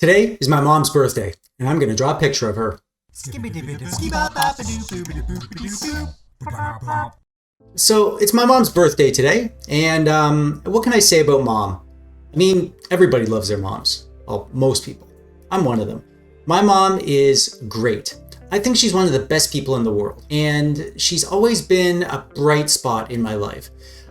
Today is my mom's birthday, and I'm going to draw a picture of her. So it's my mom's birthday today, and what can I say about mom? I mean, everybody loves their moms. Well, most people. I'm one of them. My mom is great. I think she's one of the best people in the world, and she's always been a bright spot in my life.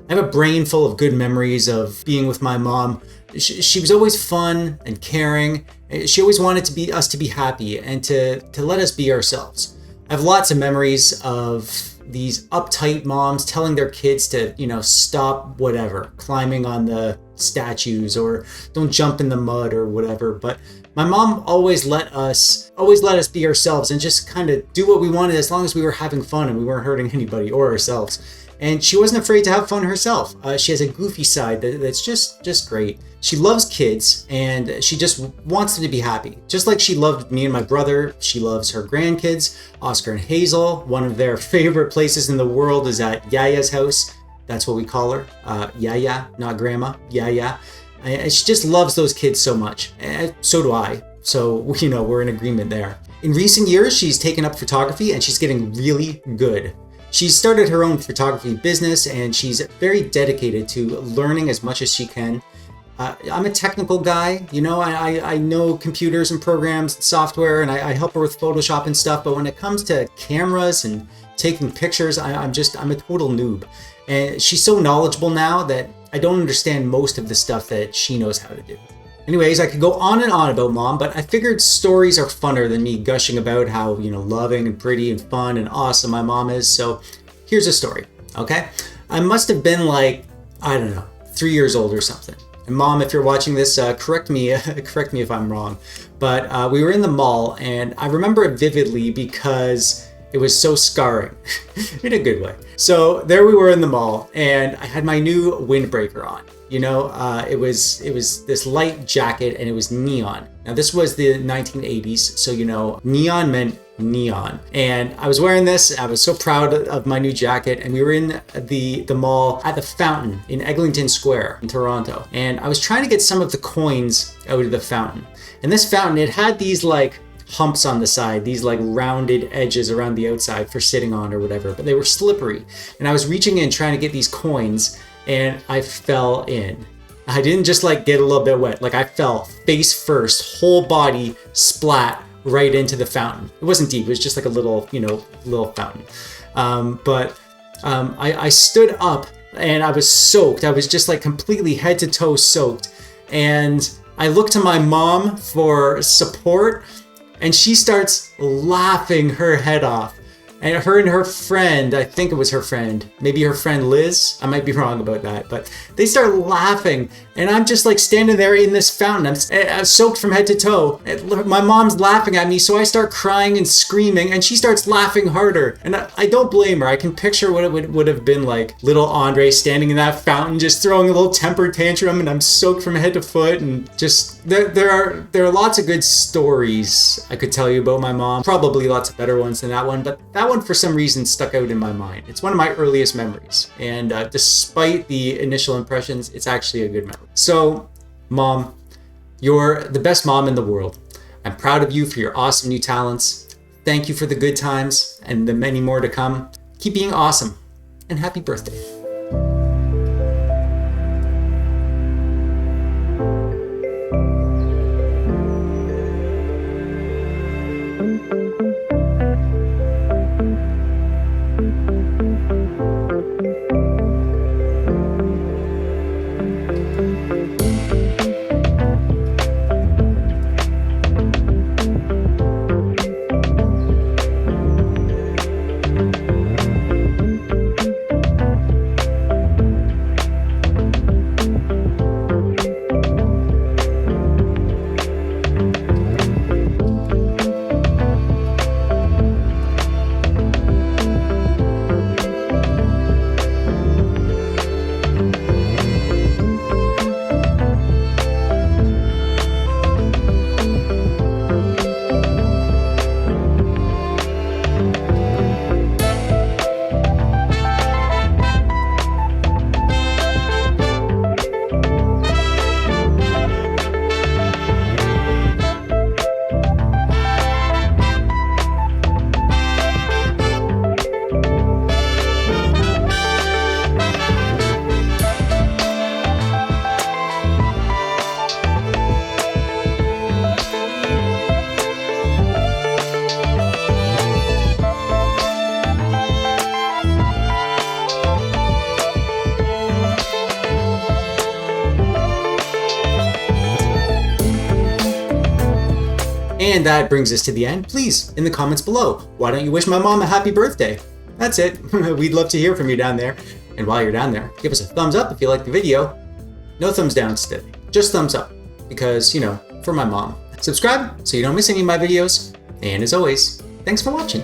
I have a brain full of good memories of being with my mom. She was always fun and caring. She always wanted us to be happy and to let us be ourselves. I have lots of memories of these uptight moms telling their kids to, stop whatever, climbing on the statues or don't jump in the mud or whatever. But my mom always let us be ourselves and just kind of do what we wanted as long as we were having fun and we weren't hurting anybody or ourselves. And she wasn't afraid to have fun herself. She has a goofy side that's just great. She loves kids and she just wants them to be happy. Just like she loved me and my brother, she loves her grandkids, Oscar and Hazel. One of their favorite places in the world is at Yaya's house. That's what we call her. Yaya, not grandma, Yaya. And she just loves those kids so much. And so do I. So, we're in agreement there. In recent years, she's taken up photography and she's getting really good. She's started her own photography business and she's very dedicated to learning as much as she can. I'm a technical guy, I know computers and programs and software and I help her with Photoshop and stuff, but when it comes to cameras and taking pictures, I'm a total noob. And she's so knowledgeable now that I don't understand most of the stuff that she knows how to do. Anyways, I could go on and on about mom, but I figured stories are funner than me gushing about how, loving and pretty and fun and awesome my mom is. So here's a story, okay? I must have been 3 years old or something. And mom, if you're watching this, correct me if I'm wrong. But we were in the mall and I remember it vividly because it was so scarring in a good way. So there we were in the mall and I had my new windbreaker on. It was this light jacket and it was neon. Now this was the 1980s, so neon meant neon. And I was wearing this, I was so proud of my new jacket, and we were in the mall at the fountain in Eglinton Square in Toronto. And I was trying to get some of the coins out of the fountain. And this fountain, it had these humps on the side, these rounded edges around the outside for sitting on or whatever, but they were slippery. And I was reaching in trying to get these coins and I fell in. I didn't just get a little bit wet, I fell face first, whole body splat right into the fountain. It wasn't deep, it was just a little fountain. I stood up and I was soaked. I was just completely head to toe soaked. And I looked to my mom for support and she starts laughing her head off. And her friend, I think it was her friend, maybe her friend Liz, I might be wrong about that, but they start laughing and I'm just standing there in this fountain. I'm soaked from head to toe. My mom's laughing at me, so I start crying and screaming and she starts laughing harder. And I don't blame her. I can picture what it would have been like. Little Andre standing in that fountain, just throwing a little temper tantrum, and I'm soaked from head to foot. And just, there are lots of good stories I could tell you about my mom. Probably lots of better ones than that one, but that one for some reason stuck out in my mind. It's one of my earliest memories, and despite the initial impressions, it's actually a good memory. So, mom, you're the best mom in the world. I'm proud of you for your awesome new talents. Thank you for the good times and the many more to come. Keep being awesome, and happy birthday. And that brings us to the end. Please, in the comments below, why don't you wish my mom a happy birthday? That's it. We'd love to hear from you down there. And while you're down there, give us a thumbs up if you like the video. No thumbs down today, just thumbs up. Because, for my mom. Subscribe so you don't miss any of my videos. And as always, thanks for watching.